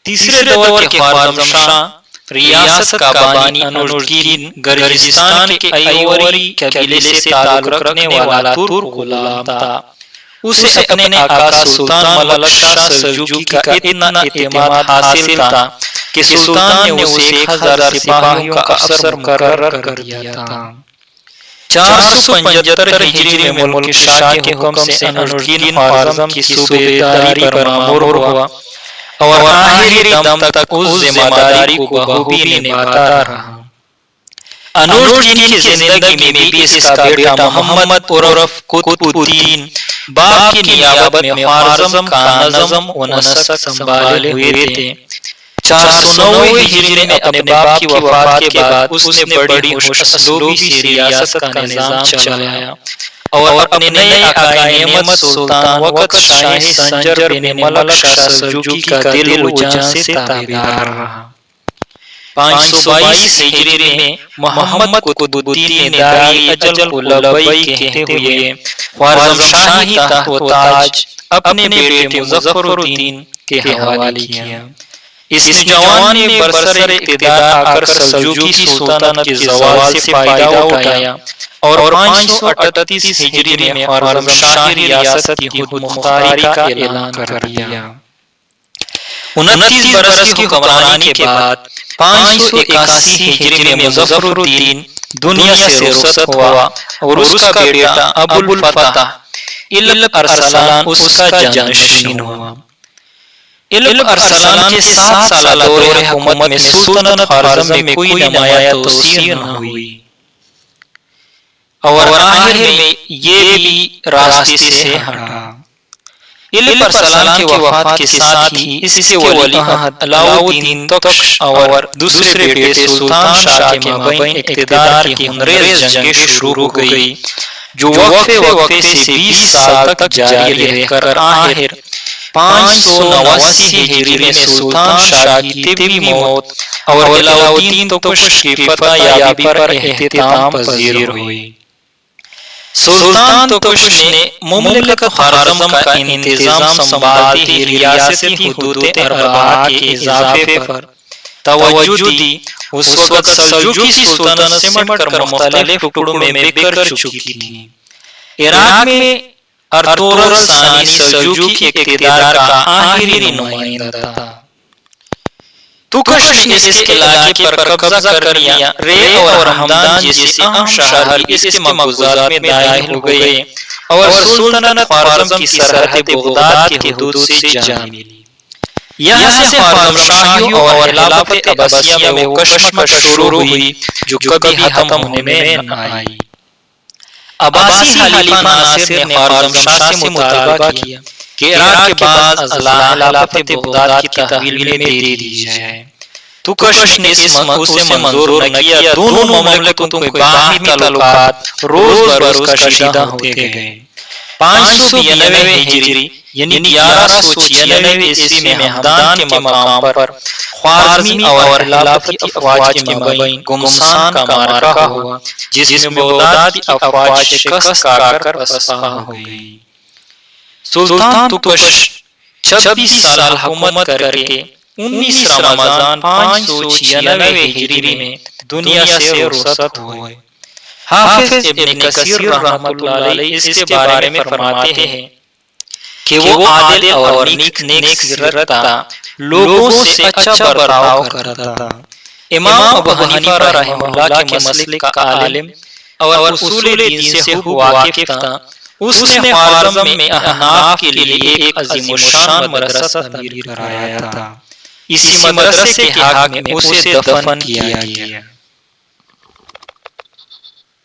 تیسرے دور کے خوارزم شاہ ریاست کا بانی انوشگین گرجستان کے ایوری قبیلے سے تعلق رکھنے والا ترک غلام تھا۔ اسے اپنے آقا سلطان ملک شاہ سلجوقی کا اتنا اعتماد حاصل تھا کہ سلطان نے اسے 1000 سپاہیوں کا افسر مقرر کر دیا تھا۔ 475 ہجری میں ملک شاہ کے حکم سے انوشگین خوارزم کی صوبیداری پر مامور ہوا اور آخری دم تک اس ذمہ داری کو بخوبی نبھاتا رہا۔ انوشگین کی زندگی میں بھی اس کا بیٹا محمد عرف قطب الدین باپ کی نیابت میں خوارزم کا نظم و نسق سنبھالے ہوئے تھے۔ 490 ہجری میں اپنے باپ کی وفات کے بعد اس نے بڑی ہوش اسلوبی سے ریاست کا نظام چلایا اور اپنے نئے آقا نعمت سلطان وقت شاہ سنجر بن ملک شاہ سلجوقی کا دل و جان سے تابعدار رہا۔ 522 ہجری میں محمد قطب الدین نے داعی اجل کو لبیک کہتے ہوئے خوارزم شاہی تخت و تاج اپنے بیٹے مظفر الدین کے حوالے کیا۔ اس نوجوان نے برسر اقتدار آ کر سلجوقی سلطنت کے زوال سے فائدہ اٹھایا اور 538 ہجری میں خوارزم شاہی ریاست کی خود مختاری کا اعلان کر دیا۔ 29 برس کی حکمرانی کے بعد 581 ہجری میں مظفر الدین دنیا سے رخصت ہوا اور اس کا بیٹا ابو الفتح الب ارسلان اس کا جانشین ہوا۔ الب ارسلان کے 7 سالہ دور حکومت میں سلطنت خوارزم میں کوئی نمایاں توسیع نہ ہوئی اور آخر میں یہ بھی راستے سے ہٹا۔ الب ارسلان کی وفات کے ساتھ ہی اس کے ولی عہد علاؤالدین تخش اور دوسرے بیٹے سلطان شاہ کے مابین اقتدار کی خونریز جنگیں شروع ہو گئی جو وقفے سے 20 سال تک جاری رہ کر آخر 589 ہجری میں سلطان شاہ کی طبی موت اور علاؤالدین تخش کی فتح یابی پر اختتام پذیر ہوئی۔ سلطان تخش نے مملکت خوارزم کا انتظام سنبھالتے ہی ریاستی حدود اربعہ کے اضافے پر توجہ دی۔ اس وقت سلجوقی سلطنت سمٹ کر مختلف ٹکڑوں میں بکھر چکی تھی۔ عراق میں ارطغرل ثانی سلجوقی اقتدار کا آخری نمائندہ تھا۔ تخش نے اس علاقے پر قبضہ کر لیا۔ رے اور ہمدان جیسے اہم شہر بھی اس کے مقبوضات میں داخل ہو گئے اور سلطنت خوارزم کی سرحد بغداد کے حدود سے جا ملی۔ یہاں سے خوارزم شاہیوں اور خلافت عباسیہ میں وہ کشمکش شروع ہوئی جو کبھی ختم ہونے میں نہ آئی۔ عباسی خلیفہ ناصر نے خوارزم شاہ سے مطالبہ کیا کہ عراق کے بعض اضلاع خلافت بغداد کی تحویل میں دے دی جائے۔ تخش نے اسے منظور نہ کیا۔ دونوں مملکتوں کے باہمی تعلقات روز بروز کشیدہ ہوتے گئے۔ 592 ہجری یعنی 1196 عیسوی میں ہمدان کے مقام پر خوارزمی اور خلافتی افواج کے مابین گمسان کا معرکہ ہوا جس میں بغداد کی افواج شکست کھا کر رسوا ہو گئی۔ سلطان تخش 26 سال حکومت کر کے 19 رمضان 596 ہجری میں دنیا سے رخصت ہوئے۔ حافظ ابن کثیر رحمۃ اللہ علیہ اس کے بارے میں فرماتے ہیں کہ وہ عادل اور نیک سیرت تھا، لوگوں سے اچھا برتاؤ کرتا تھا۔ امام ابو حنیفہ رحمہ اللہ کے مسلک کا عالم اور اصول دین سے خوب واقف تھا۔ اس نے خوارزم میں احناف کے لیے ایک عظیم الشان مدرسہ تعمیر کرایا تھا۔ اسی مدرسے کے حق میں اسے دفن کیا گیا۔